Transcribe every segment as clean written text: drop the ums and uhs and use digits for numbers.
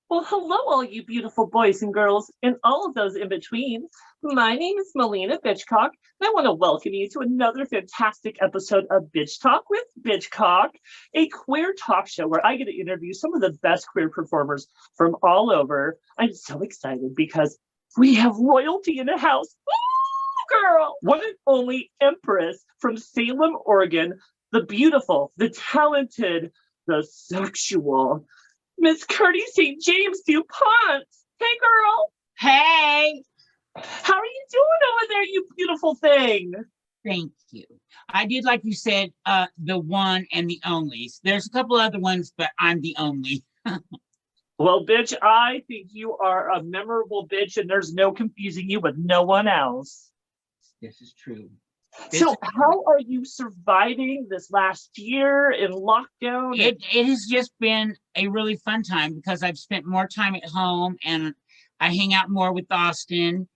Well, hello, all you beautiful boys and girls, and all of those in between. My name is Melina Bitchcock, and I want to welcome you to another fantastic episode of Bitch Talk with Bitchcock, a queer talk show where I get to interview some of the best queer performers from all over. I'm so excited because we have royalty in the house. Ooh, girl! One and only Empress from Salem, Oregon, the beautiful, the talented, the sexual Miss Kurty St James DuPont. Hey, girl. Hey. How are you doing over there, you beautiful thing? Thank you. I did, like you said, the one and the only. There's a couple other ones, but I'm the only. Well, bitch, I think you are a memorable bitch, and there's no confusing you with no one else. This is true. So how are you surviving this last year in lockdown? It has just been a really fun time because I've spent more time at home and I hang out more with Austin,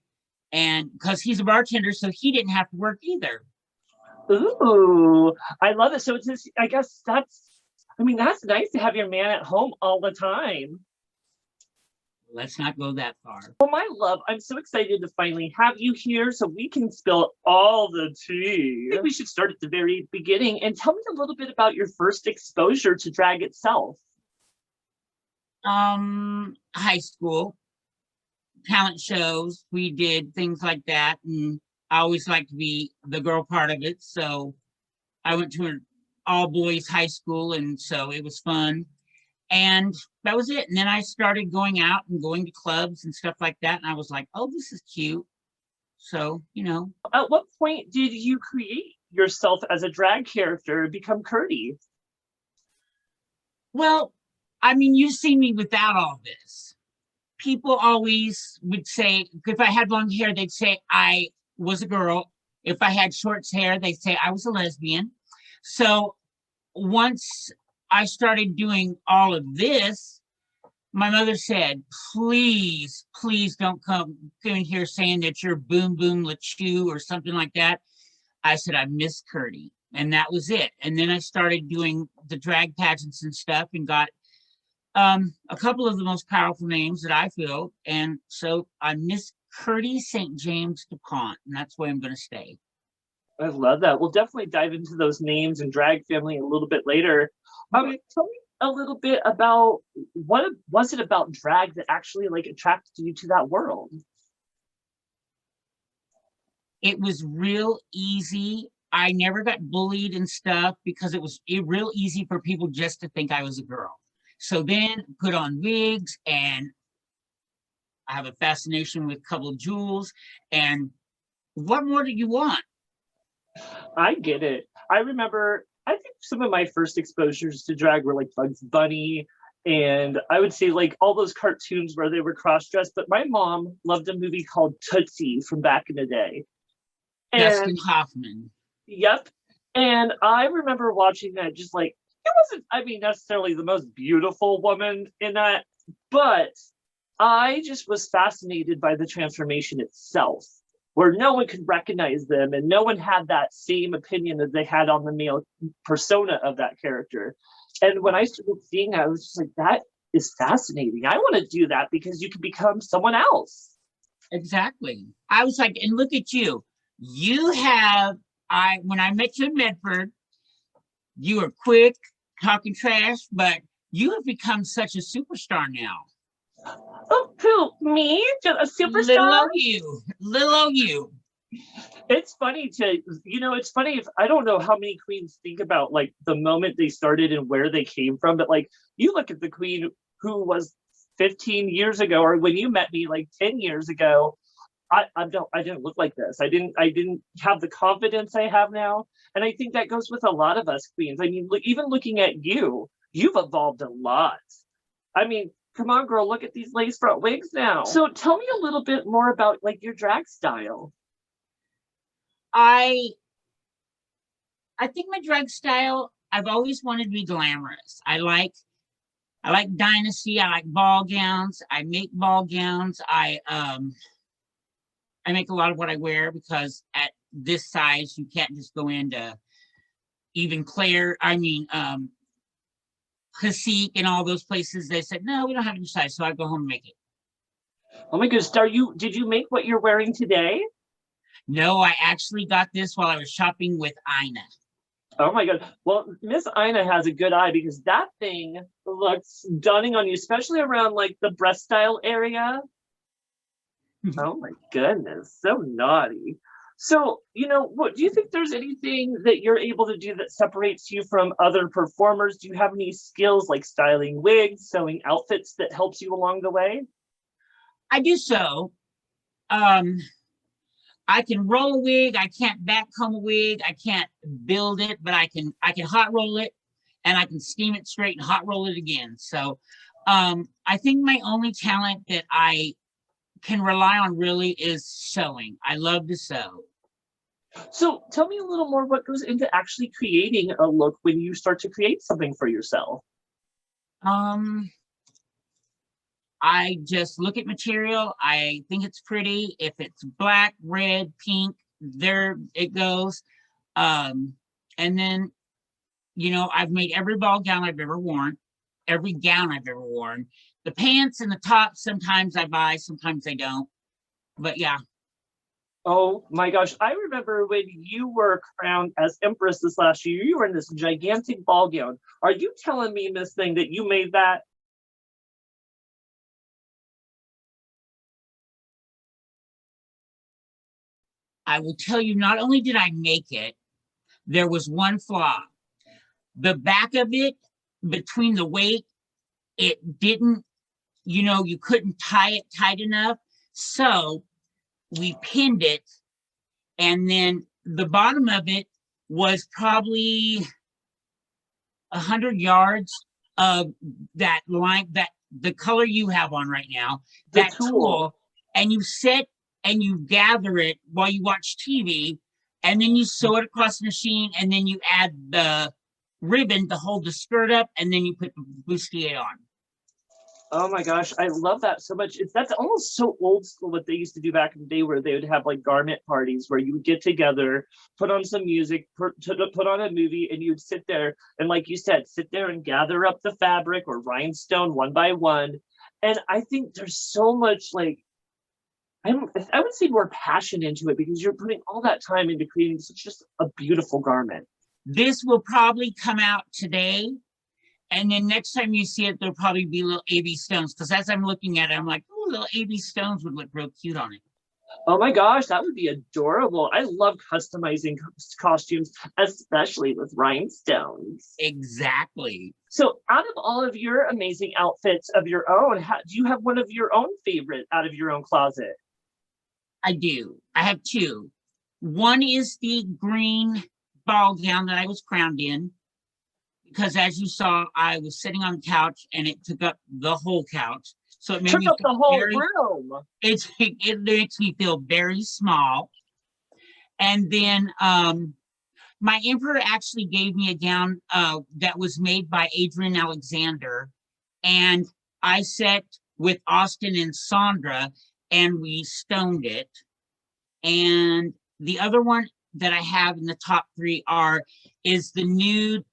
and because he's a bartender, so he didn't have to work either. Ooh, I love it. So it's just, I guess that's nice to have your man at home all the time. Let's not go that far. Well, my love, I'm so excited to finally have you here so we can spill all the tea. I think we should start at the very beginning and tell me a little bit about your first exposure to drag itself. High school, talent shows, we did things like that, and I always liked to be the girl part of it, so I went to an all-boys high school, and so it was fun. And that was it. And then I started going out and going to clubs and stuff like that. And I was like, oh, this is cute. So, you know. At what point did you create yourself as a drag character and become Kurty? Well, I mean, you see me without all this. People always would say, if I had long hair, they'd say I was a girl. If I had short hair, they'd say I was a lesbian. So once I started doing all of this, my mother said, please, please don't come in here saying that you're Boom Boom LeChew or something like that. I said, I miss Kurty. And that was it. And then I started doing the drag pageants and stuff and got a couple of the most powerful names that I feel. And so I miss Kurty St James DuPont, and that's where I'm going to stay. I love that. We'll definitely dive into those names and drag family a little bit later. Tell me a little bit about what was it about drag that actually like attracted you to that world? It was real easy. I never got bullied and stuff because it was real easy for people just to think I was a girl. So then put on wigs, and I have a fascination with a couple of jewels. And what more do you want? I get it. I remember, I think some of my first exposures to drag were like Bugs Bunny, and I would say like all those cartoons where they were cross-dressed, but my mom loved a movie called Tootsie from back in the day. Dustin Hoffman. Yep. And I remember watching that, just like, it wasn't, I mean, necessarily the most beautiful woman in that, but I just was fascinated by the transformation itself, where no one could recognize them and no one had that same opinion that they had on the male persona of that character. And when I started seeing that, I was just like, that is fascinating. I want to do that because you can become someone else. Exactly. I was like, and look at you. You have, when I met you in Medford, you were quick, talking trash, but you have become such a superstar now. Oh, who? Me? Just a superstar? Little old you. It's funny it's funny if I don't know how many queens think about like the moment they started and where they came from, but like you look at the queen who was 15 years ago, or when you met me like 10 years ago, I didn't look like this. I didn't have the confidence I have now. And I think that goes with a lot of us queens. I mean, even looking at you, you've evolved a lot. I mean, come on, girl, look at these lace front wigs now. So tell me a little bit more about like your drag style. I think my drag style, I've always wanted to be glamorous. I like Dynasty. I like ball gowns. I make ball gowns. I make a lot of what I wear because at this size, you can't just go into even Claire. I mean, Classique and all those places, they said, no, we don't have any size. So I go home and make it. Oh my goodness, did you make what you're wearing today? No, I actually got this while I was shopping with Ina. Oh my God. Well, Miss Ina has a good eye because that thing looks stunning on you, especially around like the breast style area. Oh my goodness, so naughty. So, what do you think there's anything that you're able to do that separates you from other performers? Do you have any skills like styling wigs, sewing outfits that helps you along the way? I do so. I can roll a wig. I can't back comb a wig. I can't build it, but I can hot roll it, and I can steam it straight and hot roll it again. So I think my only talent that I can rely on really is sewing. I love to sew. So tell me a little more what goes into actually creating a look when you start to create something for yourself. I just look at material. I think it's pretty. If it's black, red, pink, there it goes. And then, I've made every ball gown I've ever worn, every gown I've ever worn. The pants and the tops, sometimes I buy, sometimes I don't. But yeah. Oh my gosh, I remember when you were crowned as Empress this last year, you were in this gigantic ball gown. Are you telling me, Miss Thing, that you made that? I will tell you, not only did I make it, there was one flaw. The back of it, between the weight, it didn't, you couldn't tie it tight enough. So we pinned it, and then the bottom of it was probably 100 yards of that line, that the color you have on right now, that tool, and you sit and you gather it while you watch TV, and then you sew it across the machine, and then you add the ribbon to hold the skirt up, and then you put the bustier on. Oh my gosh, I love that so much. That's almost so old school what they used to do back in the day, where they would have like garment parties where you would get together, put on some music, put on a movie, and you'd sit there and, like you said, sit there and gather up the fabric or rhinestone one by one. And I think there's so much I would say more passion into it because you're putting all that time into creating such just a beautiful garment. This will probably come out today. And then next time you see it, there'll probably be little AB stones. Because as I'm looking at it, I'm like, oh, little AB stones would look real cute on it. Oh my gosh, that would be adorable. I love customizing costumes, especially with rhinestones. Exactly. So out of all of your amazing outfits of your own, do you have one of your own favorite out of your own closet? I do. I have two. One is the green ball gown that I was crowned in. Because as you saw, I was sitting on the couch and it took up the whole couch. So it made me took up the whole room. It makes me feel very small. And then my emperor actually gave me a gown that was made by Adrian Alexander. And I sat with Austin and Sandra and we stoned it. And the other one that I have in the top three is the nude,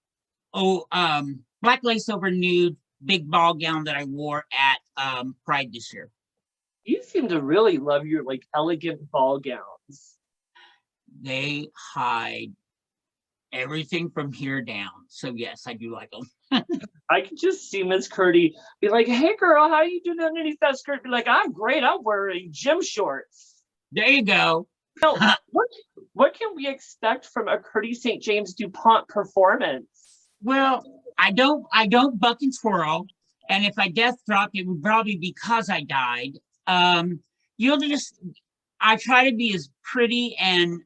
black lace over nude big ball gown that I wore at Pride this year. You seem to really love your elegant ball gowns. They hide everything from here down. So yes, I do like them. I can just see Miss Kurty be like, hey girl, how you doing underneath that skirt? Be like, I'm great, I'm wearing gym shorts. There you go. So what can we expect from a Kurty St James DuPont performance? Well, I don't buck and twirl, and if I death drop, it would probably be because I died. I try to be as pretty and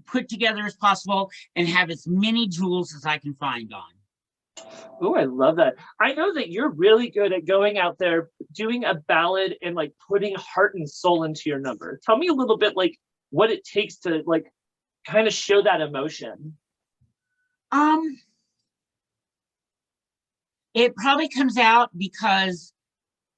put together as possible and have as many jewels as I can find on. Oh, I love that. I know that you're really good at going out there, doing a ballad and putting heart and soul into your number. Tell me a little bit what it takes to kind of show that emotion. It probably comes out because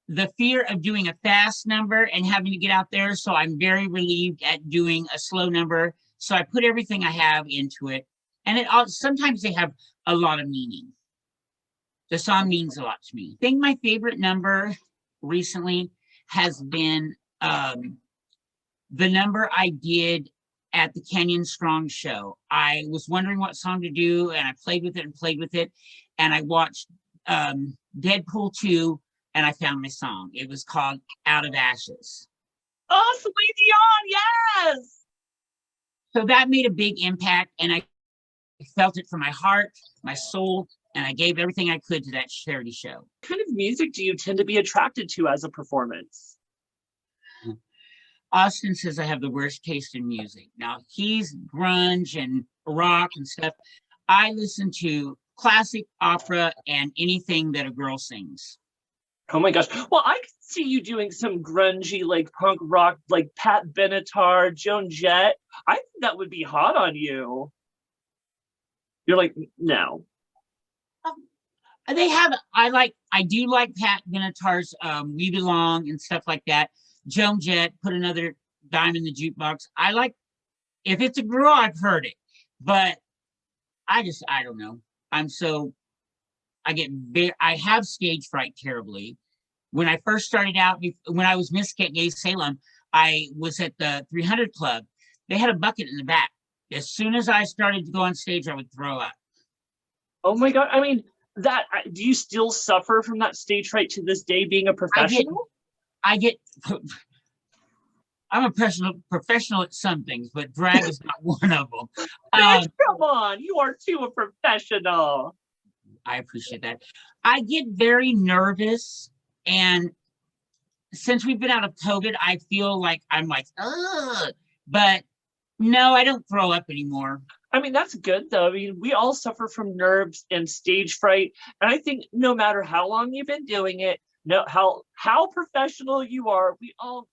the fear of doing a fast number and having to get out there. So I'm very relieved at doing a slow number. So I put everything I have into it. And sometimes they have a lot of meaning. The song means a lot to me. I think my favorite number recently has been the number I did at the Canyon Strong show. I was wondering what song to do, and I played with it, and I watched Deadpool 2, and I found my song. It was called Out of Ashes. Oh, Celine Dion, yes! So that made a big impact, and I felt it from my heart, my soul, and I gave everything I could to that charity show. What kind of music do you tend to be attracted to as a performance? Austin says I have the worst taste in music. Now, he's grunge and rock and stuff. I listen to classic opera and anything that a girl sings. Oh my gosh. Well, I could see you doing some grungy, like punk rock, like Pat Benatar, Joan Jett. I think that would be hot on you. You're like, no. I do like Pat Benatar's We Belong and stuff like that. Joan Jett, Put Another Dime in the Jukebox. If it's a girl, I've heard it, but I don't know. I have stage fright terribly. When I first started out, when I was Miss Gay Salem, I was at the 300 Club. They had a bucket in the back. As soon as I started to go on stage, I would throw up. Oh my God. I mean, do you still suffer from that stage fright to this day being a professional? I'm a professional at some things, but drag is not one of them. Come on, you are too a professional. I appreciate that. I get very nervous, and since we've been out of COVID, I feel like I'm like, ugh, but no, I don't throw up anymore. I mean, that's good though. I mean, we all suffer from nerves and stage fright. And I think no matter how long you've been doing it, how professional you are, we all,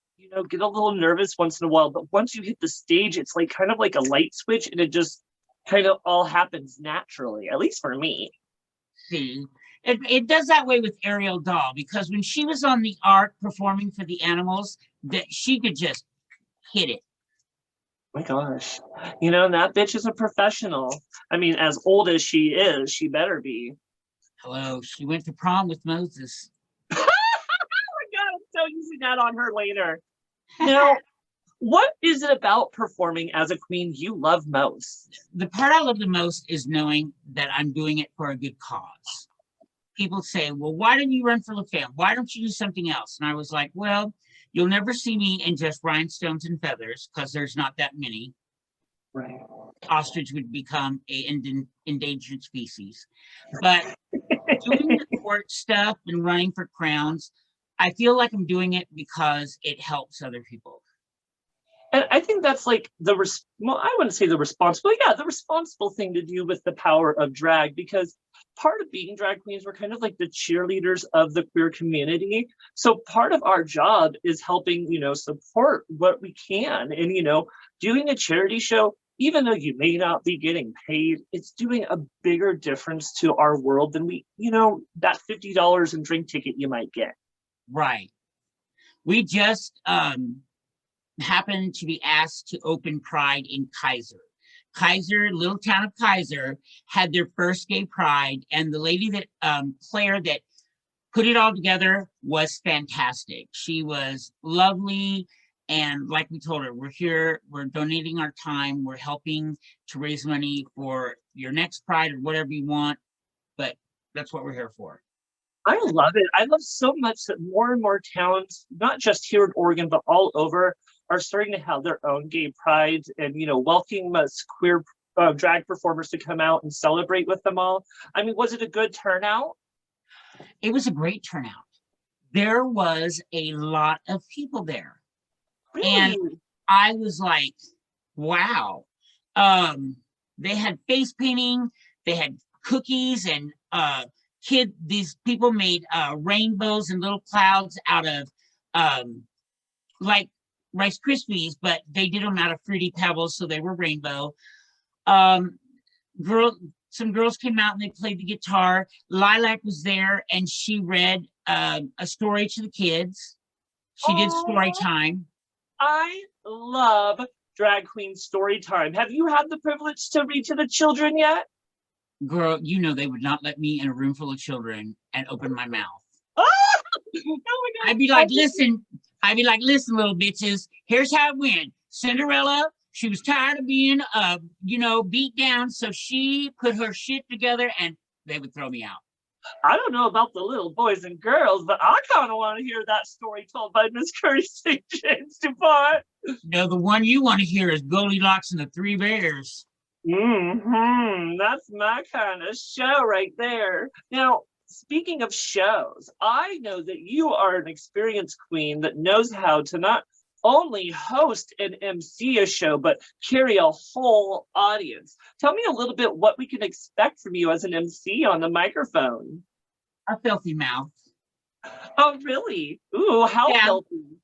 get a little nervous once in a while. But once you hit the stage, it's like kind of like a light switch, and it just kind of all happens naturally, at least for me. See, it does that way with Ariel Doll, because when she was on the Ark performing for the animals, that she could just hit it. My gosh, that bitch is a professional. I mean, as old as she is, she better be. Hello, she went to prom with Moses. Oh my God, I'm so using that on her later. Now, what is it about performing as a queen you love most? The part I love the most is knowing that I'm doing it for a good cause. People say, well, why don't you run for LaFemme? Why don't you do something else? And I was like, well, you'll never see me in just rhinestones and feathers, because there's not that many. Right. Ostrich would become an endangered species. But doing the court stuff and running for crowns, I feel like I'm doing it because it helps other people. And I think that's like I wouldn't say the responsible thing to do with the power of drag, because part of being drag queens, we're kind of like the cheerleaders of the queer community. So part of our job is helping, support what we can. And, doing a charity show, even though you may not be getting paid, it's doing a bigger difference to our world than that $50 in drink ticket you might get. Right. We just happened to be asked to open Pride in Kaiser. Little town of Kaiser, had their first gay pride, and the lady that Claire that put it all together was fantastic. She was lovely, and like we told her, we're here, we're donating our time, we're helping to raise money for your next pride or whatever you want, but that's what we're here for. I love it. I love so much that more and more towns, not just here in Oregon, but all over, are starting to have their own gay prides and, welcoming us queer drag performers to come out and celebrate with them all. I mean, was it a good turnout? It was a great turnout. There was a lot of people there. Really? And I was like, wow. They had face painting, they had cookies, and these people made rainbows and little clouds out of like Rice Krispies, but they did them out of Fruity Pebbles, so they were rainbow. Some girls came out and they played the guitar. Lilac was there, and she read a story to the kids. She did story time. I love drag queen story time. Have you had the privilege to read to the children yet? girl, you know they would not let me in a room full of children and open my mouth. Oh my God. I'd be like, listen, little bitches, here's how it went. Cinderella, she was tired of being, beat down, so she put her shit together and they would throw me out. I don't know about the little boys and girls, but I kind of want to hear that story told by Miss Kurty St James DuPont. No, the one you want to hear is Goldilocks and the Three Bears. That's my kind of show right there. Now, speaking of shows, I know that you are an experienced queen that knows how to not only host and MC a show, but carry a whole audience. Tell me a little bit what we can expect from you as an MC on the microphone. A filthy mouth. Oh, really? Ooh, how filthy?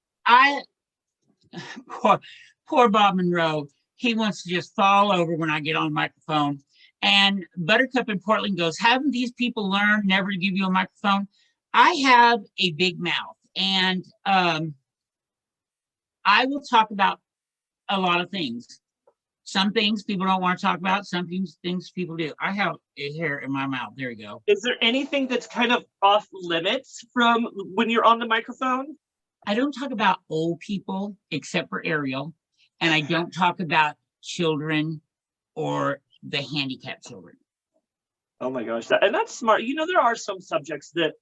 Poor Bob Monroe. He wants to just fall over when I get on the microphone. And Buttercup in Portland goes, haven't these people learned never to give you a microphone? I have a big mouth, and I will talk about a lot of things. Some things people don't want to talk about, some things people do. I have a hair in my mouth. There you go. Is there anything that's kind of off limits from when you're on the microphone? I don't talk about old people except for Ariel, and I don't talk about children or the handicapped children. Oh my gosh, and that's smart. There are some subjects that,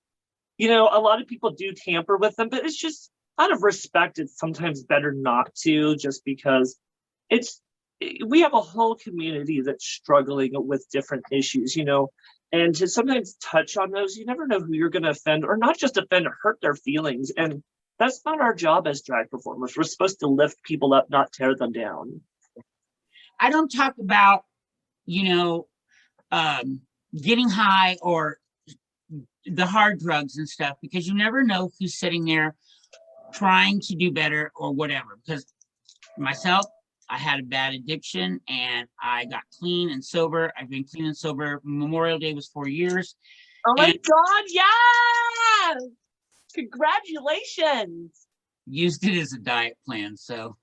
a lot of people do tamper with them, but it's just out of respect. It's sometimes better not to, just because we have a whole community that's struggling with different issues, and to sometimes touch on those, you never know who you're going to offend, or not just offend, or hurt their feelings. And that's not our job as drag performers. We're supposed to lift people up, not tear them down. I don't talk about, getting high or the hard drugs and stuff, because you never know who's sitting there trying to do better or whatever. Because myself, I had a bad addiction and I got clean and sober. I've been clean and sober. Memorial Day was 4 years. Oh my God, yes! Congratulations. Used it as a diet plan. So,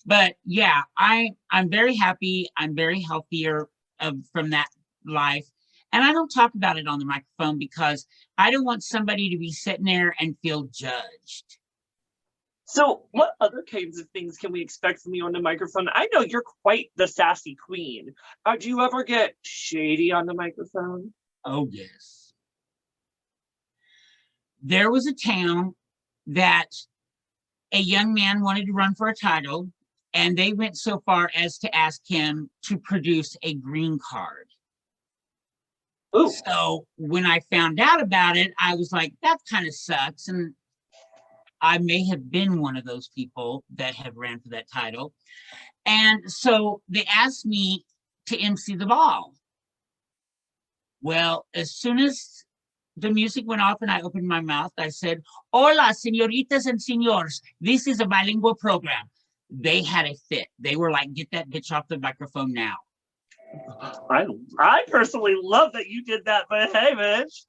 but yeah, I'm very happy. I'm very healthier from that life. And I don't talk about it on the microphone because I don't want somebody to be sitting there and feel judged. So what other kinds of things can we expect from you on the microphone? I know you're quite the sassy queen. Do you ever get shady on the microphone? Oh, yes. There was a town that a young man wanted to run for a title, and they went so far as to ask him to produce a green card. Ooh. So when I found out about it, I was like, that kind of sucks. And I may have been one of those people that have ran for that title. And so they asked me to MC the ball. Well, as soon as the music went off and I opened my mouth, I said, hola, senoritas and senors. This is a bilingual program. They had a fit. They were like, get that bitch off the microphone now. I personally love that you did that, but hey, bitch.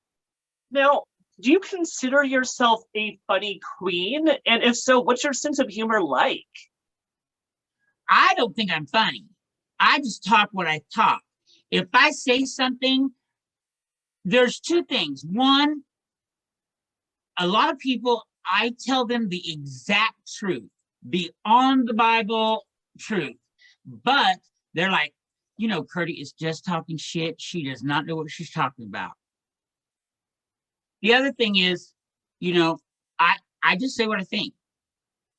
Now, do you consider yourself a funny queen? And if so, what's your sense of humor like? I don't think I'm funny. I just talk what I talk. If I say something, there's two things. One, a lot of people, I tell them the exact truth, the on the Bible truth. But they're like, Kurty is just talking shit. She does not know what she's talking about. The other thing is, I just say what I think.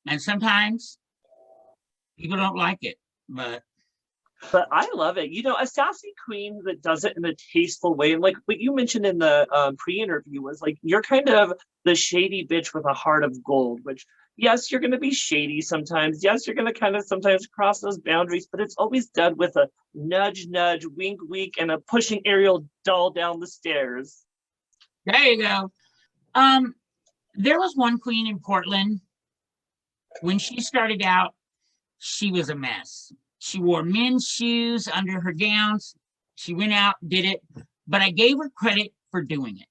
And sometimes people don't like it, but I love it. A sassy queen that does it in a tasteful way. And like what you mentioned in the pre-interview was like, you're kind of the shady bitch with a heart of gold, which yes, you're going to be shady sometimes. Yes, you're going to kind of sometimes cross those boundaries, but it's always done with a nudge, nudge, wink, wink, and a pushing Ariel doll down the stairs. There you go. There was one queen in Portland. When she started out, she was a mess. She wore men's shoes under her gowns. She went out, did it, but I gave her credit for doing it.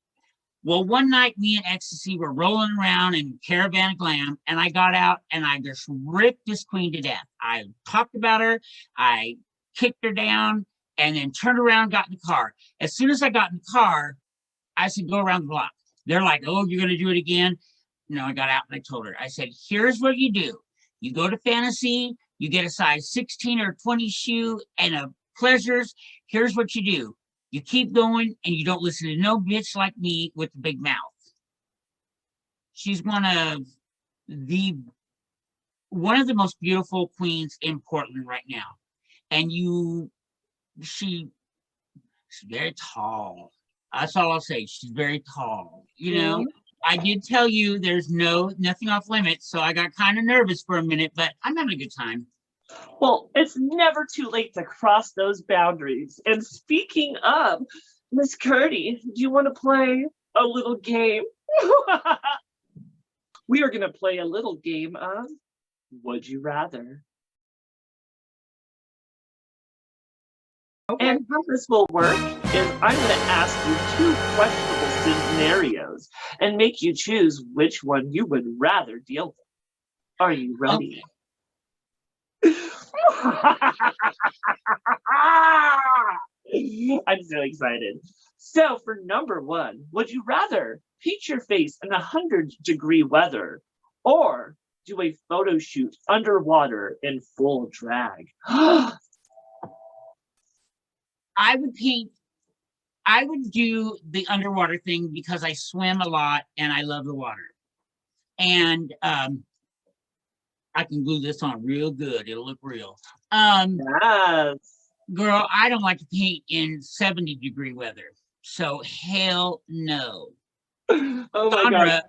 Well, one night, me and Ecstasy were rolling around in Caravan Glam, and I got out and I just ripped this queen to death. I talked about her, I kicked her down, and then turned around, got in the car. As soon as I got in the car, I said, go around the block. They're like, oh, you're going to do it again? No, I got out and I told her. I said, here's what you do. You go to Fantasy, you get a size 16 or 20 shoe and a Pleasures. Here's what you do. You keep going and you don't listen to no bitch like me with the big mouth. She's one of the most beautiful queens in Portland right now. And she's very tall. That's all I'll say. She's very tall. You know, I did tell you there's nothing off limits, so I got kind of nervous for a minute, but I'm having a good time. Well, it's never too late to cross those boundaries. And speaking of, Miss Kurty, do you want to play a little game? We are going to play a little game of Would You Rather? Okay. And how this will work is I'm going to ask you 2 questionable scenarios and make you choose which one you would rather deal with. Are you ready? Okay. I'm so excited. So for number 1, would you rather paint your face in 100-degree weather or do a photo shoot underwater in full drag? I would do the underwater thing because I swim a lot and I love the water. And I can glue this on real good. It'll look real. Yes. Girl, I don't like to paint in 70-degree weather. So hell no. Oh my Sandra, God.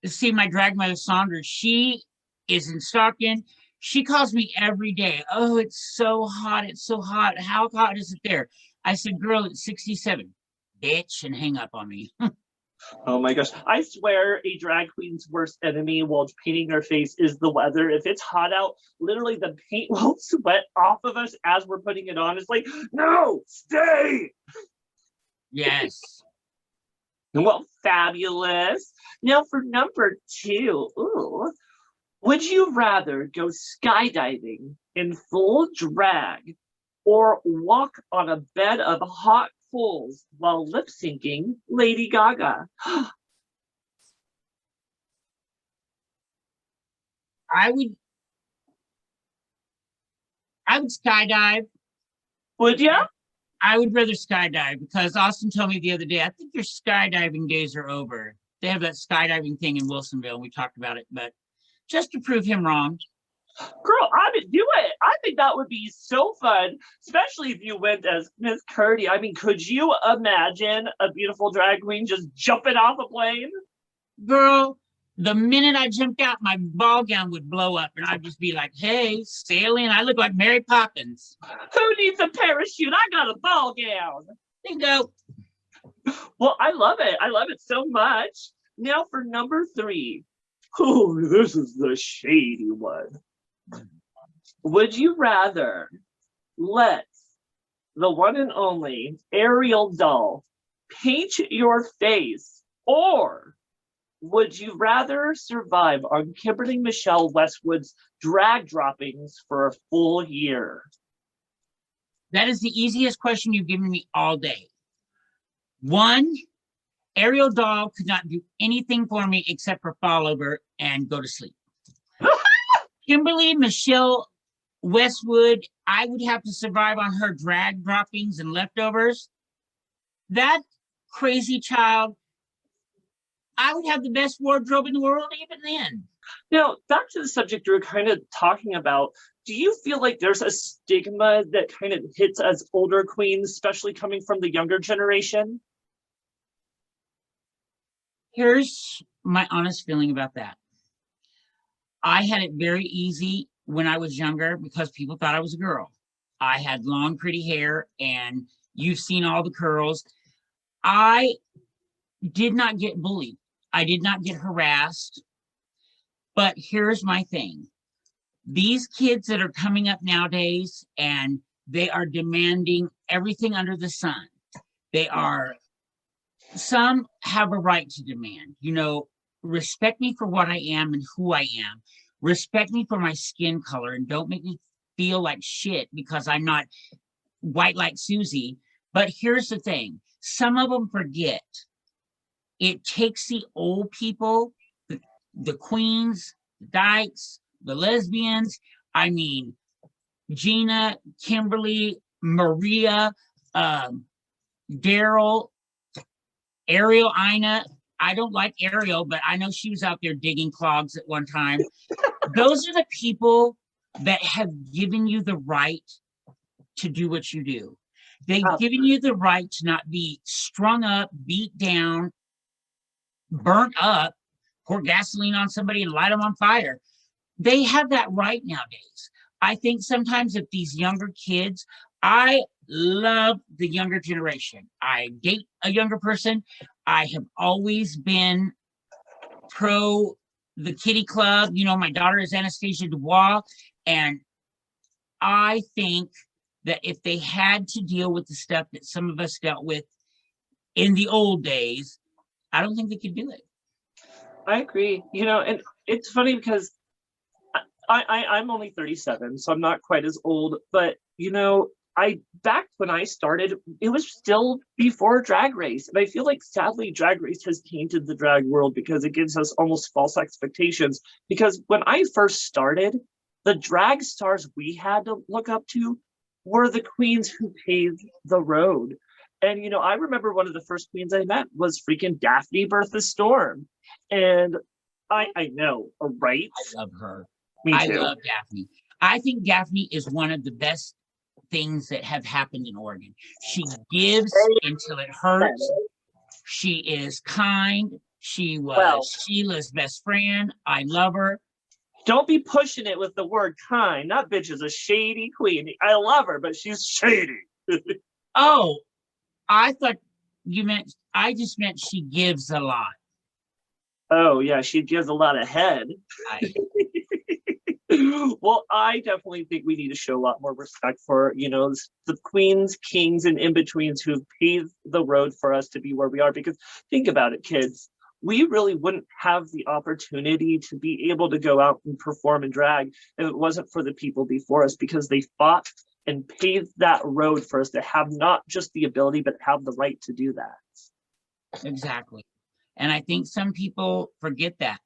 see my drag mother Sandra, she is in Stockton. She calls me every day. Oh, it's so hot. It's so hot. How hot is it there? I said, girl, it's 67. Bitch, and hang up on me. Oh my gosh. I swear a drag queen's worst enemy while painting their face is the weather. If it's hot out, literally the paint will sweat off of us as we're putting it on. It's like, no, stay. Yes. Well, fabulous. Now for number 2. Would you rather go skydiving in full drag or walk on a bed of hot coals while lip syncing Lady Gaga? I would skydive. Would you? I would rather skydive because Austin told me the other day, I think your skydiving days are over. They have that skydiving thing in Wilsonville. And we talked about it, but just to prove him wrong. Girl, I would do it. I think that would be so fun, especially if you went as Miss Kurty. I mean, could you imagine a beautiful drag queen just jumping off a plane? Girl, the minute I jumped out, my ball gown would blow up and I'd just be like, hey, sailing. I look like Mary Poppins. Who needs a parachute? I got a ball gown. Bingo. Well, I love it. I love it so much. Now for number 3. Oh, this is the shady one. Would you rather let the one and only Ariel doll paint your face, or would you rather survive on Kimberly Michelle Westwood's drag droppings for a full year? That is the easiest question you've given me all day. 1, Ariel doll could not do anything for me except for fall over and go to sleep. Kimberly Michelle Westwood, I would have to survive on her drag droppings and leftovers. That crazy child, I would have the best wardrobe in the world even then. Now, back to the subject you were kind of talking about, do you feel like there's a stigma that kind of hits us older queens, especially coming from the younger generation? Here's my honest feeling about that. I had it very easy when I was younger because people thought I was a girl. I had long, pretty hair, and you've seen all the curls. I did not get bullied. I did not get harassed. But here's my thing. These kids that are coming up nowadays, and they are demanding everything under the sun. Some have a right to demand, respect me for what I am and who I am. Respect me for my skin color and don't make me feel like shit because I'm not white like Susie. But here's the thing. Some of them forget. It takes the old people, the queens, the dykes, the lesbians. I mean, Gina, Kimberly, Maria, Daryl, Ariel, Ina. I don't like Ariel, but I know she was out there digging clogs at one time. Those are the people that have given you the right to do what you do. They've given you the right to not be strung up, beat down, burnt up, pour gasoline on somebody and light them on fire. They have that right nowadays. I think sometimes if these younger kids, I love the younger generation. I date a younger person. I have always been pro the kitty club. You know, my daughter is Anastasia Dubois, and I think that if they had to deal with the stuff that some of us dealt with in the old days, I don't think they could do it. I agree. You know, and it's funny because I'm only 37, so I'm not quite as old, but you know, back when I started, it was still before Drag Race. And I feel like sadly Drag Race has tainted the drag world because it gives us almost false expectations. Because when I first started, the drag stars we had to look up to were the queens who paved the road. And you know, I remember one of the first queens I met was freaking Daphne Bertha Storm. And I know, right? I love her. Me too. I love Daphne. I think Daphne is one of the best things that have happened in Oregon. She gives until it hurts. She is kind. She was Sheila's best friend. I love her. Don't be pushing it with the word kind. That bitch is a shady queen. I love her, but she's shady. Oh, I thought you meant, I just meant she gives a lot. Oh, yeah, she gives a lot of head. Well, I definitely think we need to show a lot more respect for, you know, the queens, kings, and in-betweens who have paved the road for us to be where we are. Because think about it, kids. We really wouldn't have the opportunity to be able to go out and perform and drag if it wasn't for the people before us, because they fought and paved that road for us to have not just the ability, but have the right to do that. Exactly. And I think some people forget that.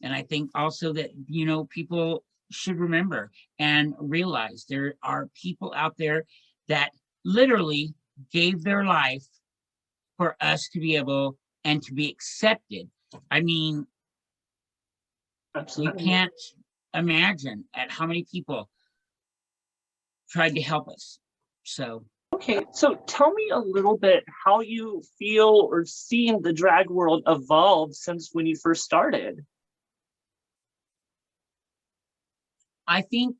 And I think also that, you know, people should remember and realize there are people out there that literally gave their life for us to be able and to be accepted. I mean, Absolutely. You can't imagine at how many people tried to help us. So okay, so tell me a little bit how you feel or seen the drag world evolve since when you first started. I think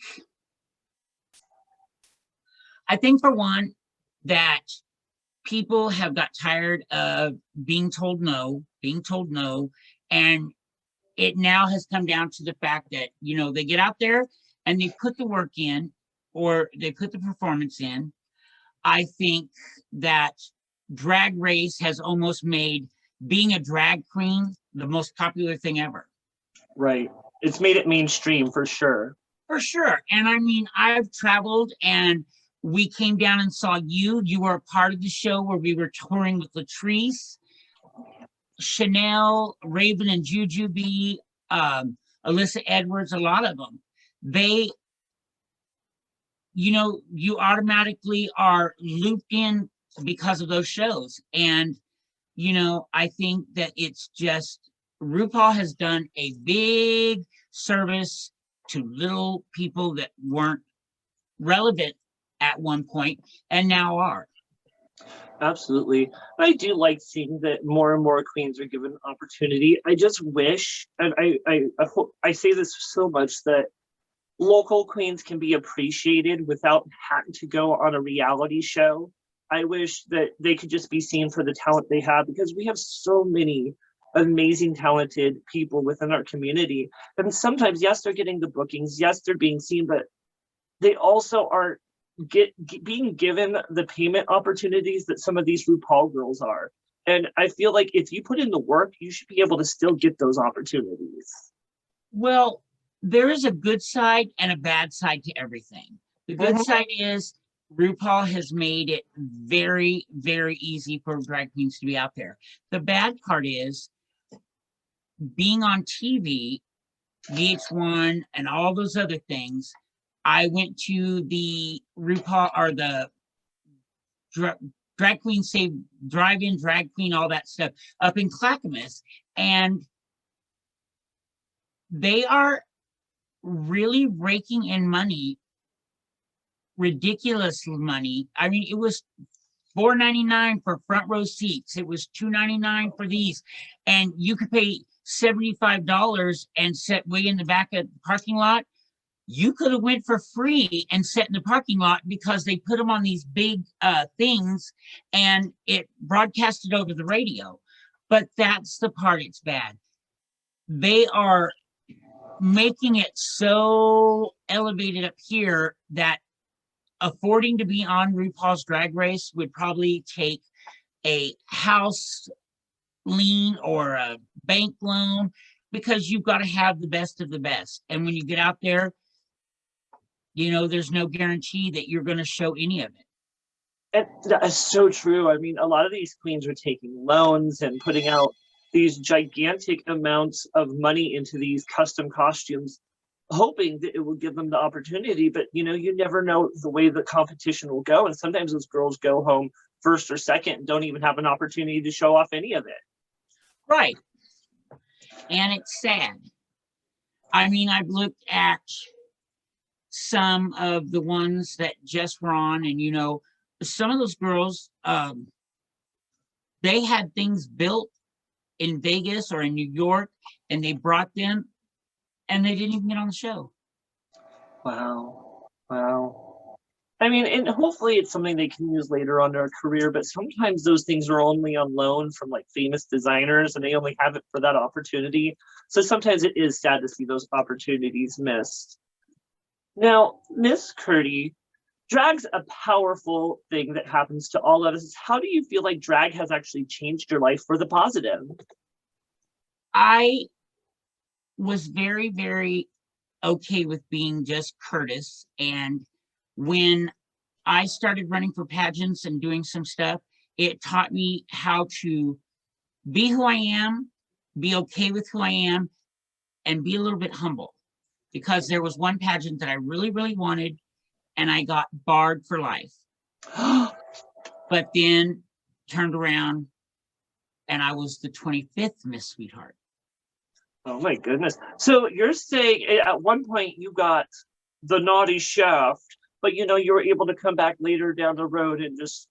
for one that people have got tired of being told no, and it now has come down to the fact that, you know, they get out there and they put the work in, or they put the performance in. I think that Drag Race has almost made being a drag queen the most popular thing ever. Right. It's made it mainstream for sure. For sure. And I mean, I've traveled and we came down and saw you. You were a part of the show where we were touring with Latrice, Chanel, Raven and Jujubee, Alyssa Edwards, a lot of them. They, you know, you automatically are looped in because of those shows. And, you know, I think that it's just, RuPaul has done a big service to little people that weren't relevant at one point and now are. Absolutely. I do like seeing that more and more queens are given an opportunity. I just wish, and I hope, I say this so much, that local queens can be appreciated without having to go on a reality show. I wish that they could just be seen for the talent they have, because we have so many amazing, talented people within our community. And sometimes, yes, they're getting the bookings, yes, they're being seen, but they also aren't being given the payment opportunities that some of these RuPaul girls are. And I feel like if you put in the work, you should be able to still get those opportunities. Well, there is a good side and a bad side to everything. The good side is RuPaul has made it very, very easy for drag queens to be out there. The bad part is being on TV, VH1, and all those other things. I went to the RuPaul or the drag queen save drive-in drag queen, all that stuff up in Clackamas, and they are really raking in money, ridiculous money. I mean, it was $4.99 for front row seats. It was $2.99 for these, and you could pay $75 and sit way in the back of the parking lot. You could have went for free and sat in the parking lot because they put them on these big things and it broadcasted over the radio. But that's the part it's bad. They are making it so elevated up here that affording to be on RuPaul's Drag Race would probably take a house lien or a bank loan, because you've got to have the best of the best. And when you get out there, you know, there's no guarantee that you're going to show any of it. And that is so true. I mean, a lot of these queens are taking loans and putting out these gigantic amounts of money into these custom costumes, hoping that it will give them the opportunity. But, you know, you never know the way the competition will go. And sometimes those girls go home first or second and don't even have an opportunity to show off any of it. Right. And it's sad. I mean, I've looked at some of the ones that just were on, and, you know, some of those girls, they had things built in Vegas or in New York, and they brought them, and they didn't even get on the show. Wow. I mean, and hopefully it's something they can use later on in their career, but sometimes those things are only on loan from like famous designers and they only have it for that opportunity. So sometimes it is sad to see those opportunities missed. Now, Miss Kurty, drag's a powerful thing that happens to all of us. How do you feel like drag has actually changed your life for the positive? I was very, very okay with being just Kurtis. And when I started running for pageants and doing some stuff, it taught me how to be who I am, be okay with who I am, and be a little bit humble. Because there was one pageant that I really, really wanted, and I got barred for life. But then turned around and I was the 25th Miss Sweetheart. Oh my goodness. So you're saying at one point you got the naughty shaft, but you know, you were able to come back later down the road and just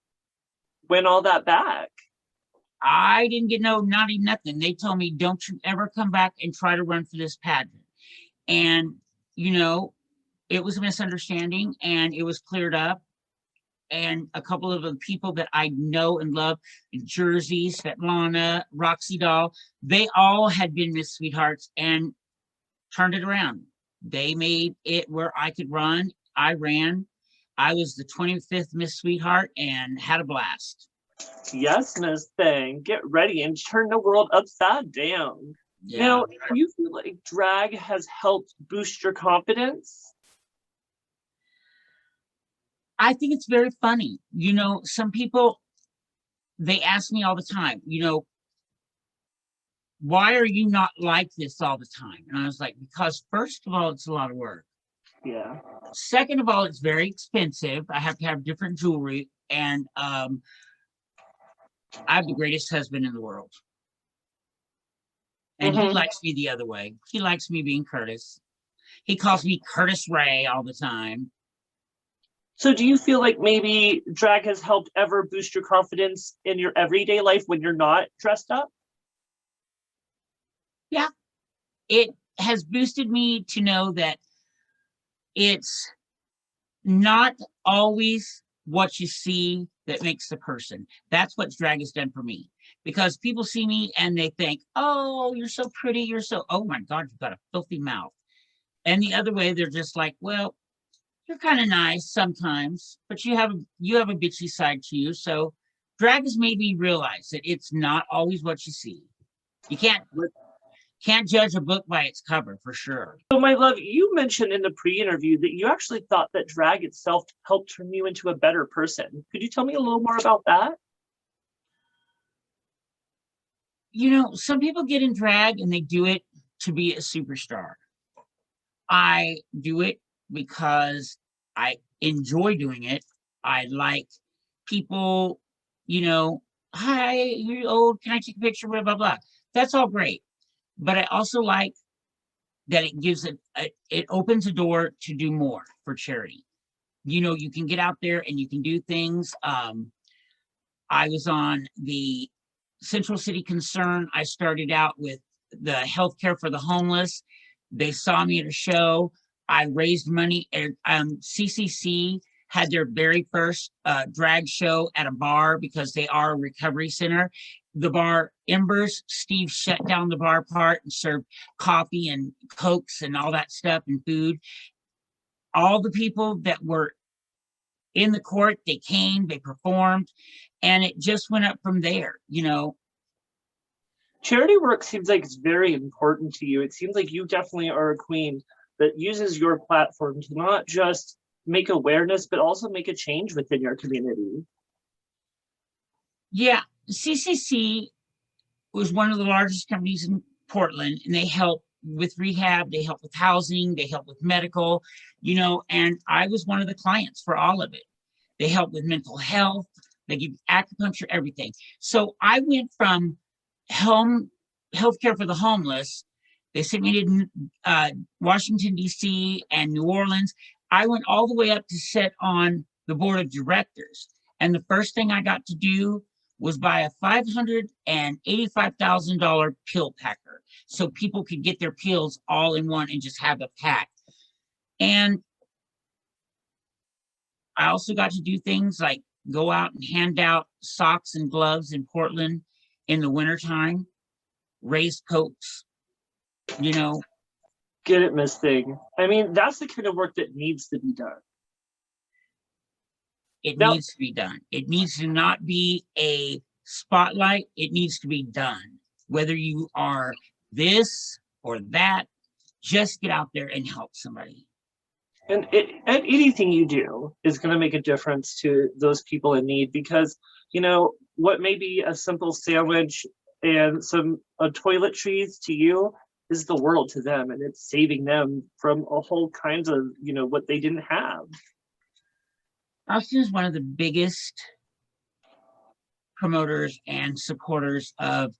win all that back. I didn't get no naughty nothing. They told me, don't you ever come back and try to run for this pageant. And, you know, it was a misunderstanding and it was cleared up. And a couple of the people that I know and love, Jersey, Svetlana, Roxy Doll, they all had been Miss Sweethearts and turned it around. They made it where I could run. I ran. I was the 25th Miss Sweetheart and had a blast. Yes, Miss Thing. Get ready and turn the world upside down. Yeah. Now, do you feel like drag has helped boost your confidence? I think it's very funny. You know, some people, they ask me all the time, you know, why are you not like this all the time? And I was like, because first of all, it's a lot of work. Yeah. Second of all, it's very expensive. I have to have different jewelry. And I have the greatest husband in the world. And he likes me the other way. He likes me being Kurtis. He calls me Kurtis Ray all the time. So do you feel like maybe drag has helped ever boost your confidence in your everyday life when you're not dressed up? Yeah. It has boosted me to know that it's not always what you see that makes the person. That's what drag has done for me. Because people see me and they think, oh, you're so pretty. You're so, oh my God, you've got a filthy mouth. And the other way, they're just like, well, you're kind of nice sometimes, but you have a bitchy side to you. So drag has made me realize that it's not always what you see. You can't Can't judge a book by its cover, for sure. So, my love, you mentioned in the pre-interview that you actually thought that drag itself helped turn you into a better person. Could you tell me a little more about that? You know, some people get in drag and they do it to be a superstar. I do it because I enjoy doing it. I like people, you know, hi, you're old, can I take a picture? Blah, blah, blah. That's all great. But I also like that it gives it opens a door to do more for charity. You know, you can get out there and you can do things. I was on the Central City Concern. I started out with the healthcare for the homeless. They saw me at a show. I raised money. And CCC had their very first drag show at a bar because they are a recovery center. The bar Embers, Steve shut down the bar part and served coffee and Cokes and all that stuff and food. All the people that were in the court, they came, they performed, and it just went up from there, you know. Charity work seems like it's very important to you. It seems like you definitely are a queen that uses your platform to not just make awareness, but also make a change within your community. Yeah, CCC was one of the largest companies in Portland, and they help with rehab, they help with housing, they help with medical, you know, and I was one of the clients for all of it. They help with mental health, they give acupuncture, everything. So I went from healthcare for the homeless. They sent me to Washington, D.C. and New Orleans. I went all the way up to sit on the board of directors. And the first thing I got to do was buy a $585,000 pill packer so people could get their pills all in one and just have a pack. And I also got to do things like go out and hand out socks and gloves in Portland in the wintertime, raise coats, you know. Get it, Miss Thing. I mean, that's the kind of work that needs to be done. It needs to be done. It needs to not be a spotlight. It needs to be done. Whether you are this or that, just get out there and help somebody. And anything you do is going to make a difference to those people in need, because, you know, what may be a simple sandwich and some toiletries to you is the world to them, and it's saving them from a whole kinds of, you know, what they didn't have. Austin is one of the biggest promoters and supporters of,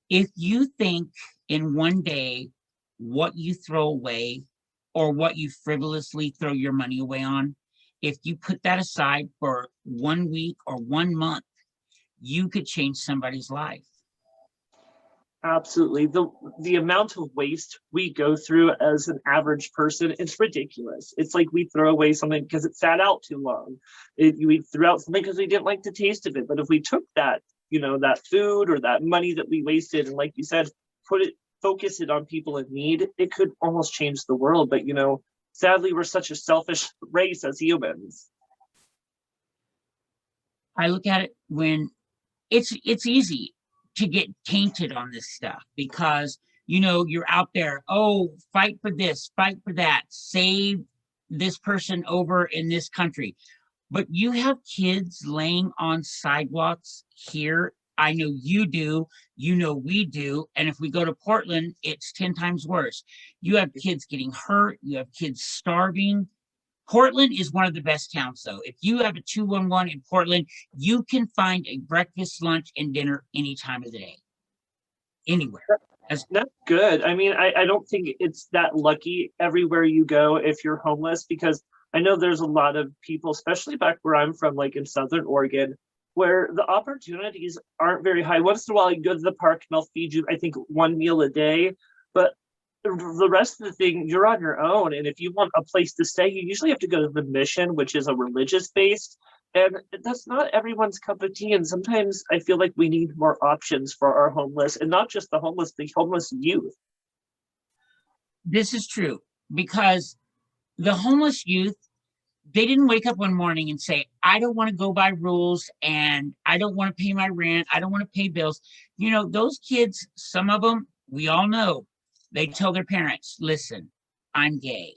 if you think in one day what you throw away or what you frivolously throw your money away on, if you put that aside for 1 week or 1 month, you could change somebody's life. Absolutely. The amount of waste we go through as an average person, it's ridiculous. It's like we throw away something because it sat out too long. We threw out something because we didn't like the taste of it. But if we took that, you know, that food or that money that we wasted, and like you said, focus it on people in need, it could almost change the world. But, you know, sadly, we're such a selfish race as humans. I look at it when it's easy to get tainted on this stuff because, you know, you're out there, oh, fight for this, fight for that, save this person over in this country. But you have kids laying on sidewalks here. I know you do, you know we do. And if we go to Portland, it's 10 times worse. You have kids getting hurt, you have kids starving. Portland is one of the best towns, though. If you have a 211 in Portland, you can find a breakfast, lunch, and dinner any time of the day, anywhere. That's good. I mean, I don't think it's that lucky everywhere you go if you're homeless, because I know there's a lot of people, especially back where I'm from, like in Southern Oregon, where the opportunities aren't very high. Once in a while, you go to the park and they'll feed you, I think, 1 meal a day. But the rest of the thing, you're on your own. And if you want a place to stay, you usually have to go to the Mission, which is a religious based. And that's not everyone's cup of tea. And sometimes I feel like we need more options for our homeless, and not just the homeless youth. This is true because the homeless youth, they didn't wake up one morning and say, I don't want to go by rules and I don't want to pay my rent. I don't want to pay bills. You know, those kids, some of them, we all know, They tell their parents, listen, I'm gay.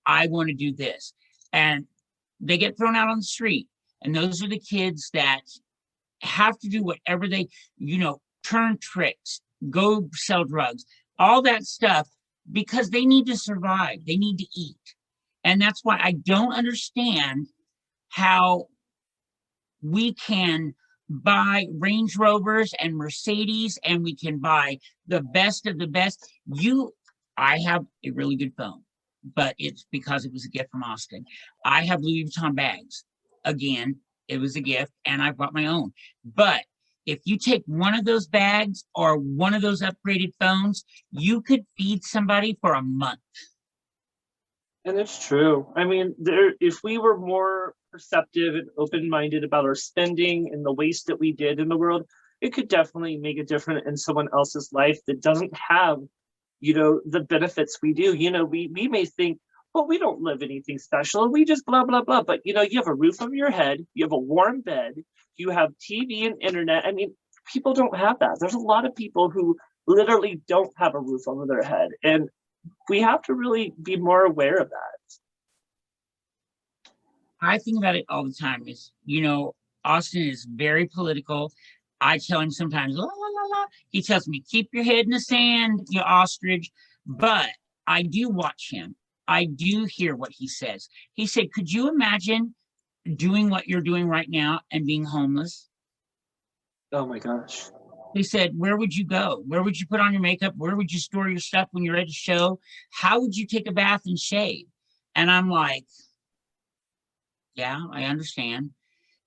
I want to do this. And they get thrown out on the street. And those are the kids that have to do whatever they, turn tricks, go sell drugs, all that stuff, because they need to survive. They need to eat. And that's why I don't understand how we can buy Range Rovers and Mercedes, and we can buy the best of the best. I have a really good phone, but it's because it was a gift from Austin. I have Louis Vuitton bags. Again, it was a gift, and I bought my own. But if you take one of those bags or one of those upgraded phones, you could feed somebody for a month. And it's true. I mean, if we were more perceptive and open-minded about our spending and the waste that we did in the world, it could definitely make a difference in someone else's life that doesn't have, the benefits we do. We may think, well, we don't live anything special. We just blah, blah, blah. But, you have a roof over your head. You have a warm bed. You have TV and internet. I mean, people don't have that. There's a lot of people who literally don't have a roof over their head. And we have to really be more aware of that. I think about it all the time. Austin is very political. I tell him sometimes, la, la, la, la. He tells me, keep your head in the sand, you ostrich. But I do watch him. I do hear what he says. He said, could you imagine doing what you're doing right now and being homeless? Oh my gosh. He said, where would you go? Where would you put on your makeup? Where would you store your stuff when you're at a show? How would you take a bath and shave? And I'm like, yeah, I understand.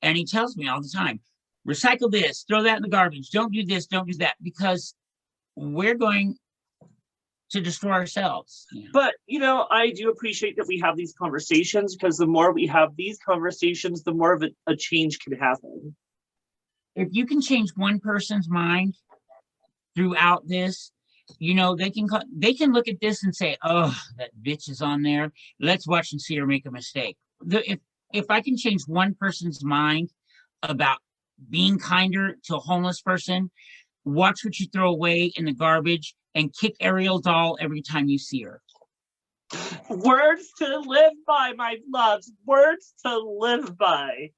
And he tells me all the time, recycle this, throw that in the garbage. Don't do this, don't do that, because we're going to destroy ourselves. But, I do appreciate that we have these conversations, because the more we have these conversations, the more of a change can happen. If you can change one person's mind throughout this, they can look at this and say, oh, that bitch is on there. Let's watch and see her make a mistake. If I can change one person's mind about being kinder to a homeless person, watch what you throw away in the garbage and kick Ariel doll every time you see her. Words to live by, my loves. Words to live by.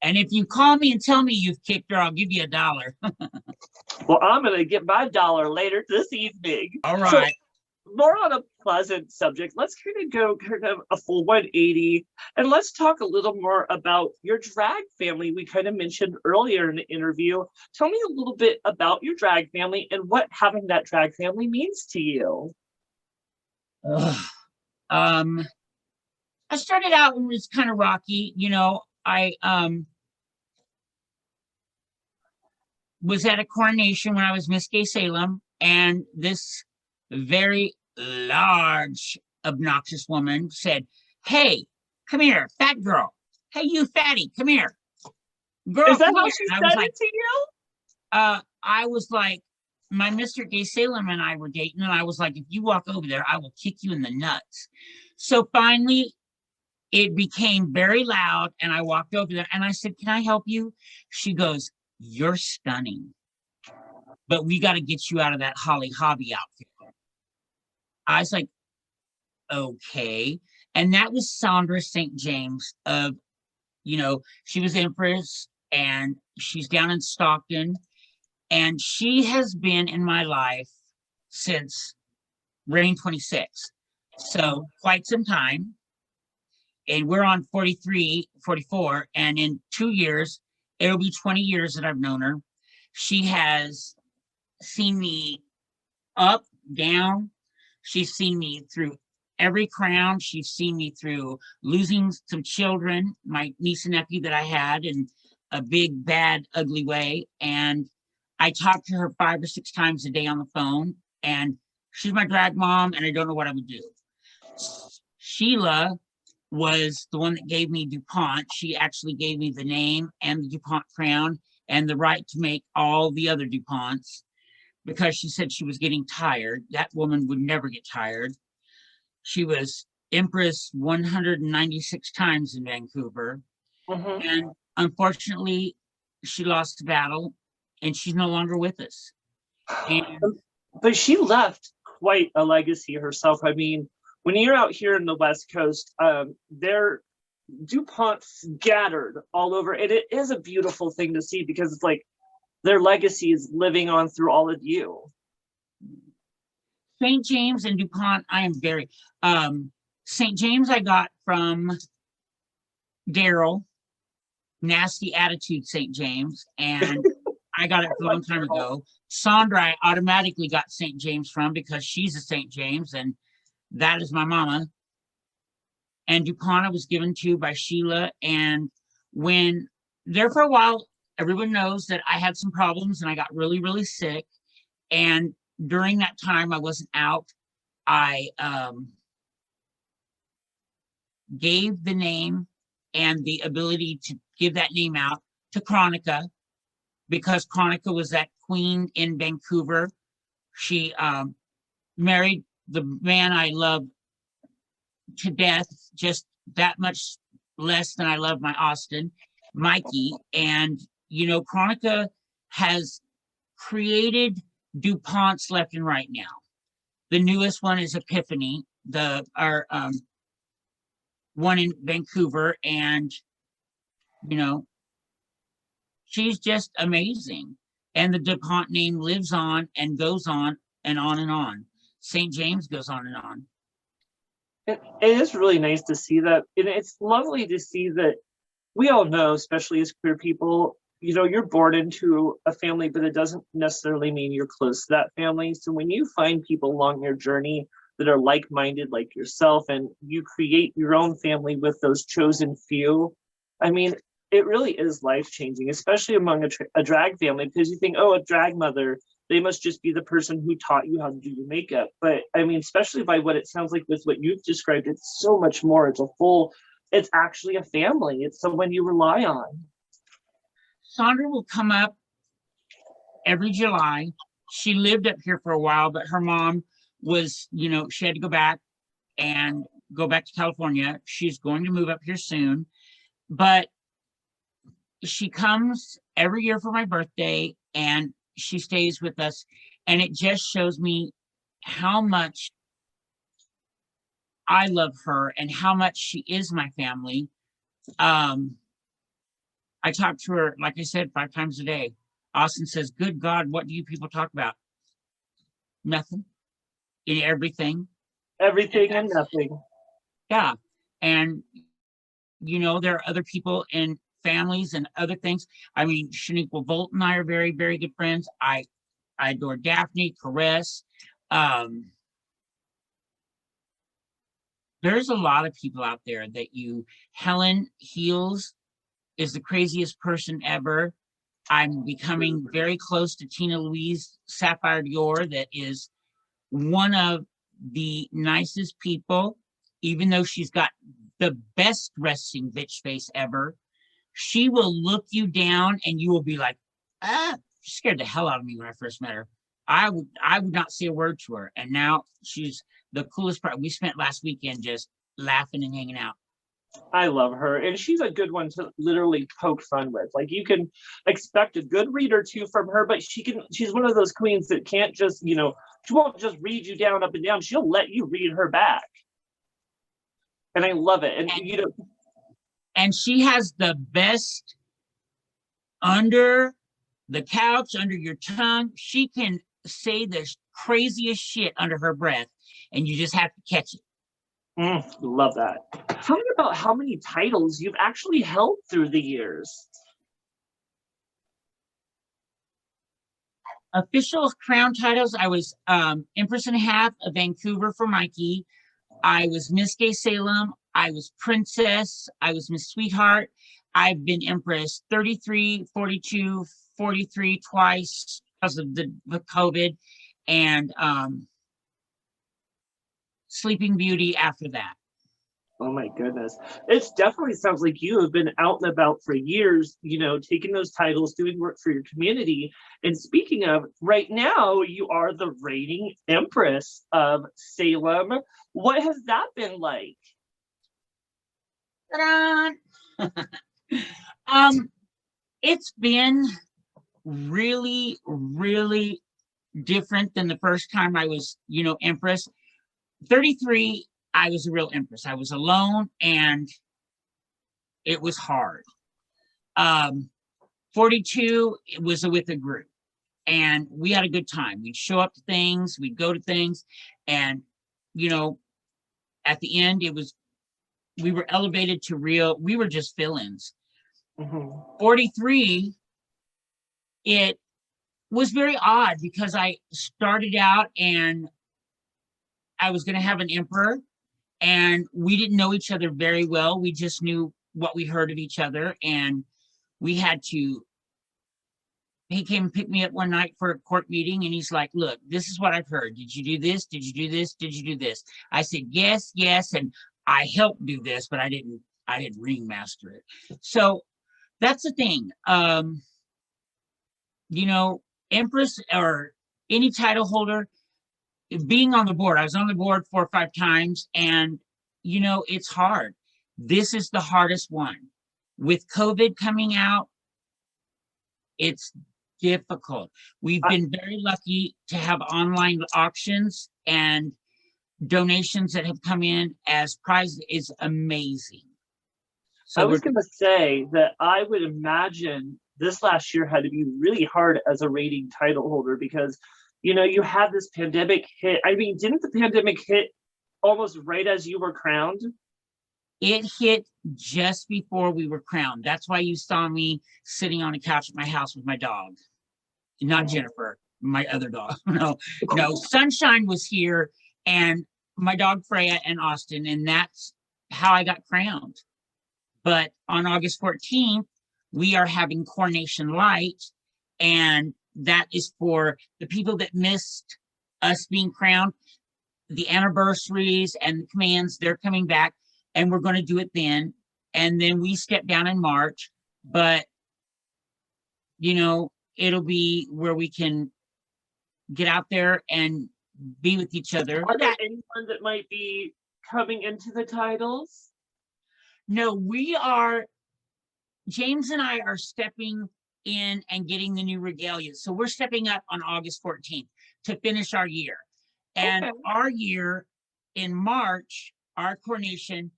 And if you call me and tell me you've kicked her, I'll give you $1. Well, I'm going to get my $1 later this evening. All right. So, more on a pleasant subject, let's go a full 180, and let's talk a little more about your drag family. We kind of mentioned earlier in the interview. Tell me a little bit about your drag family and what having that drag family means to you. I started out when it was kind of rocky. I was at a coronation when I was Miss Gay Salem, and this very large, obnoxious woman said, hey, come here, fat girl. Hey, you fatty, come here. Girl, is that how she said it to you? I was like, my Mr. Gay Salem and I were dating, and I was like, if you walk over there, I will kick you in the nuts. So finally, it became very loud, and I walked over there, and I said, can I help you? She goes, you're stunning, but we got to get you out of that Holly Hobby outfit. I was like, okay. And that was Sandra St. James of, she was Empress, and she's down in Stockton, and she has been in my life since Reign 26. So quite some time. And we're on 43, 44. And in 2 years, it'll be 20 years that I've known her. She has seen me up, down. She's seen me through every crown. She's seen me through losing some children, my niece and nephew that I had in a big, bad, ugly way. And I talk to her 5 or 6 times a day on the phone. And she's my drag mom, and I don't know what I would do. Sheila was the one that gave me DuPont. She actually gave me the name and the DuPont crown and the right to make all the other DuPonts, because she said she was getting tired. That woman would never get tired. She was Empress 196 times in Vancouver. Mm-hmm. And unfortunately, she lost the battle, and she's no longer with us. But she left quite a legacy herself. I mean, when you're out here in the West Coast, they're DuPont scattered all over. And it is a beautiful thing to see because it's like their legacy is living on through all of you. St. James and DuPont, I am very, St. James I got from Daryl, Nasty Attitude St. James, and I got it a long time ago. Sandra, I automatically got St. James from because she's a St. James, and that is my mama. And DuPont I was given to by Sheila. And when there for a while, everyone knows that I had some problems and I got really, really sick. And during that time, I wasn't out. I gave the name and the ability to give that name out to Chronica, because Chronica was that queen in Vancouver. She married the man I love to death, just that much less than I love my Austin, Mikey. And, you know, Chronica has created DuPonts left and right now. The newest one is Epiphany, our one in Vancouver, and you know, she's just amazing. And the DuPont name lives on and goes on and on and on. St. James goes on and on. It is really nice to see that. And it's lovely to see that we all know, especially as queer people, you know, you're born into a family, but it doesn't necessarily mean you're close to that family. So when you find people along your journey that are like-minded like yourself, and you create your own family with those chosen few, I mean, it really is life-changing, especially among a drag family, because you think, oh, a drag mother, they must just be the person who taught you how to do your makeup. But I mean, especially by what it sounds like with what you've described, it's so much more. It's actually a family. It's someone you rely on. Sandra will come up every July. She lived up here for a while, but her mom was, you know, she had to go back to California. She's going to move up here soon, but she comes every year for my birthday and she stays with us. And it just shows me how much I love her and how much she is my family. I talk to her, like I said, 5 times a day. Austin says, good God, what do you people talk about? Nothing. In everything. Everything and nothing. Yeah. And, you know, there are other people in families and other things. I mean, Shaniqua Volt and I are very, very good friends. I adore Daphne, Caress. There's a lot of people out there that Helen Heels is the craziest person ever. I'm becoming very close to Tina Louise Sapphire Dior, that is one of the nicest people, even though she's got the best resting bitch face ever. She will look you down and you will be like, she scared the hell out of me when I first met her. I would not say a word to her. And now she's the coolest part. We spent last weekend just laughing and hanging out. I love her, and she's a good one to literally poke fun with. Like, you can expect a good read or two from her, but she's one of those queens that can't just, you know, she won't just read you down, up and down. She'll let you read her back. And I love it. And you know, and she has the best under the couch, under your tongue. She can say the craziest shit under her breath, and you just have to catch it. Love that. Tell me about how many titles you've actually held through the years. Official crown titles, I was Empress and a Half of Vancouver for Mikey. I was Miss Gay Salem. I was Princess. I was Miss Sweetheart. I've been Empress 33, 42, 43 twice because of the COVID, and Sleeping Beauty after that. Oh my goodness. It definitely sounds like you have been out and about for years, you know, taking those titles, doing work for your community. And speaking of, right now, you are the reigning Empress of Salem. What has that been like? It's been really, really different than the first time I was, Empress. 33, I was a real Empress. I was alone and it was hard. 42, it was with a group and we had a good time. We'd show up to things, we'd go to things, and, at the end, we were elevated to we were just fill-ins. 43, it was very odd because I started out and I was going to have an emperor and we didn't know each other very well. We just knew what we heard of each other, and he came and picked me up one night for a court meeting and he's like, look, this is what I've heard. Did you do this? Did you do this? Did you do this? I said, yes. And I helped do this, but I didn't ringmaster it. So that's the thing. Empress or any title holder, being on the board, I was on the board 4 or 5 times, and it's hard. This is the hardest one. With COVID coming out, it's difficult. We've been very lucky to have online auctions and donations that have come in as prizes. Is amazing. So I was going to say that I would imagine this last year had to be really hard as a rating title holder because, you had this pandemic hit. I mean, didn't the pandemic hit almost right as you were crowned? It hit just before we were crowned. That's why you saw me sitting on a couch at my house with my dog. Not Jennifer, my other dog. No, Sunshine was here and my dog Freya and Austin, and that's how I got crowned. But on August 14th, we are having Coronation Light, and that is for the people that missed us being crowned. The anniversaries and the commands, they're coming back, and we're going to do it then. And then we step down in March, but it'll be where we can get out there and be with each other. Are there anyone that might be coming into the titles? No, James and I are stepping in and getting the new regalia. So we're stepping up on August 14th to finish our year. And our year in March, our coronation,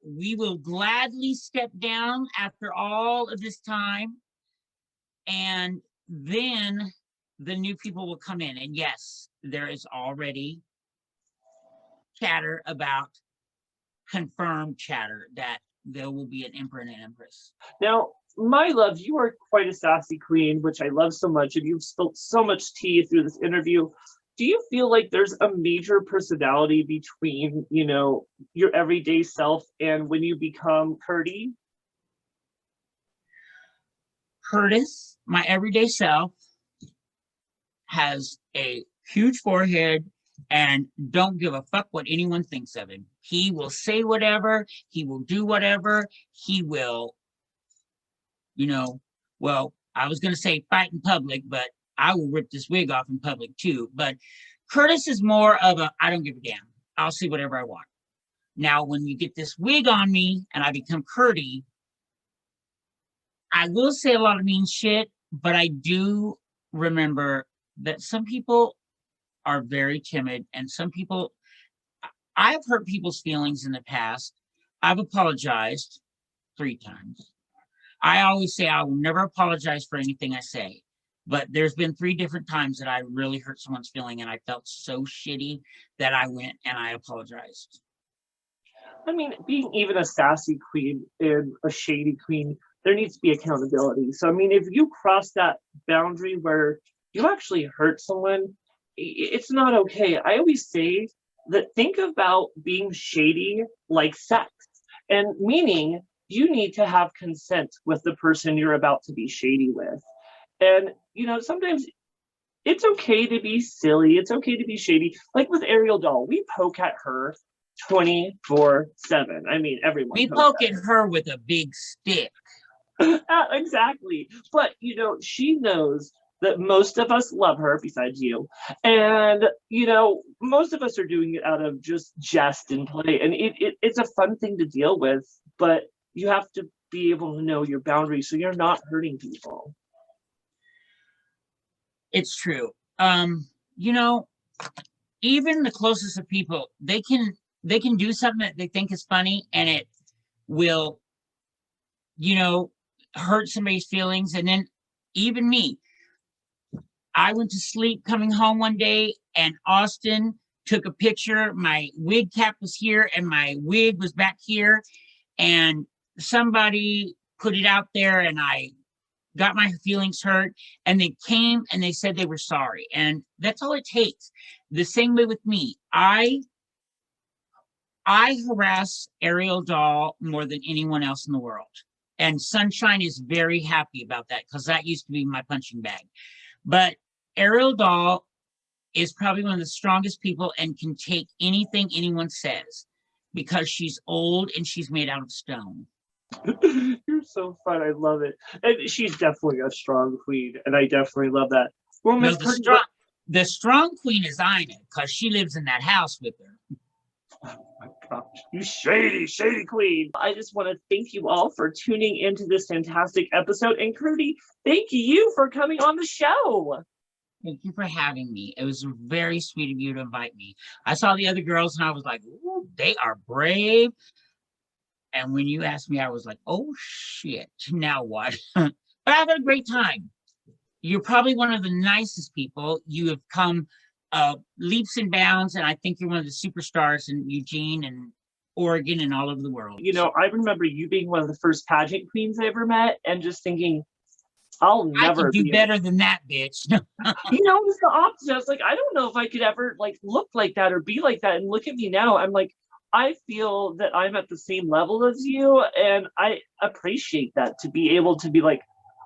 we will gladly step down after all of this time. And then the new people will come in. And yes, there is already chatter about confirmed chatter that there will be an emperor and an empress. Now, my love, you are quite a sassy queen, which I love so much, and you've spilled so much tea through this interview. Do you feel like there's a major personality between, your everyday self and when you become Kurty? Kurtis, my everyday self, has a huge forehead and don't give a fuck what anyone thinks of him. He will say whatever, he will do whatever, he will, well, I was going to say fight in public, but I will rip this wig off in public too. But Kurtis is more of I don't give a damn. I'll see whatever I want. Now, when you get this wig on me and I become Kurty, I will say a lot of mean shit, but I do remember that some people are very timid, and some people, I've hurt people's feelings in the past. I've apologized 3 times. I always say I will never apologize for anything I say, but there's been 3 different times that I really hurt someone's feeling and I felt so shitty that I went and I apologized. I mean, being even a sassy queen and a shady queen, there needs to be accountability. So, I mean, if you cross that boundary where you actually hurt someone, it's not okay. I always say that think about being shady like sex, and meaning you need to have consent with the person you're about to be shady with. And, sometimes it's okay to be silly. It's okay to be shady. Like with Ariel Doll, we poke at her 24/7. I mean, everyone. We poke at her with a big stick. Exactly. But, she knows that most of us love her besides you. And, most of us are doing it out of just jest and play. And it's a fun thing to deal with, but you have to be able to know your boundaries so you're not hurting people. It's true. You know, even the closest of people, they can do something that they think is funny, and it will, you know, hurt somebody's feelings. And then even me, I went to sleep coming home one day, and Austin took a picture. My wig cap was here and my wig was back here, and somebody put it out there, and I got my feelings hurt, and they came and they said they were sorry, and that's all it takes. The same way with me. I harass Ariel Doll more than anyone else in the world, and Sunshine is very happy about that because that used to be my punching bag. But Ariel Doll is probably one of the strongest people and can take anything anyone says because she's old and she's made out of stone. You're so fun. I love it. And she's definitely a strong queen, and I definitely love that. Well, No, Miss the strong queen is Ina because she lives in that house with her. Oh my gosh, you shady, shady queen. I just want to thank you all for tuning into this fantastic episode. And Kurty, thank you for coming on the show. Thank you for having me. It was very sweet of you to invite me. I saw the other girls and I was like, ooh, they are brave. And when you asked me, I was like, oh shit, now what? But I've had a great time. You're probably one of the nicest people. You have come leaps and bounds, and I think you're one of the superstars in Eugene and Oregon and all over the world. You know, I remember you being one of the first pageant queens I ever met, and just thinking, I'll never do better than that, bitch. You know, it was the opposite. I was like, I don't know if I could ever like look like that or be like that. And look at me now. I'm like, I feel that I'm at the same level as you, and I appreciate that, to be able to be like,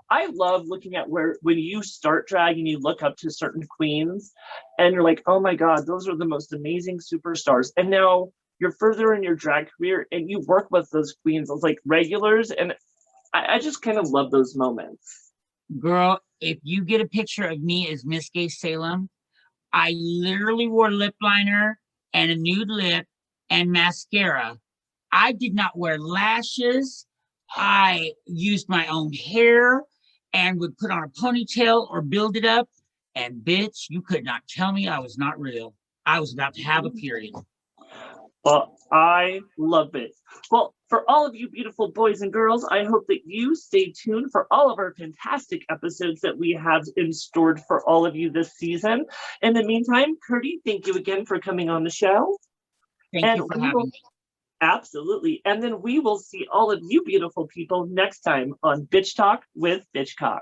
I love looking at where when you start drag and you look up to certain queens and you're like, oh my God, those are the most amazing superstars. And now you're further in your drag career and you work with those queens as like regulars. And I just kind of love those moments. Girl, if you get a picture of me as Miss Gay Salem, I literally wore lip liner and a nude lip and mascara. I did not wear lashes. I used my own hair and would put on a ponytail or build it up. And bitch, you could not tell me I was not real. I was about to have a period. Well, I love it. Well, for all of you beautiful boys and girls, I hope that you stay tuned for all of our fantastic episodes that we have in store for all of you this season. In the meantime, Kurty, thank you again for coming on the show. Thank you for having me. Absolutely. And then we will see all of you beautiful people next time on Bitch Talk with Bitchcock.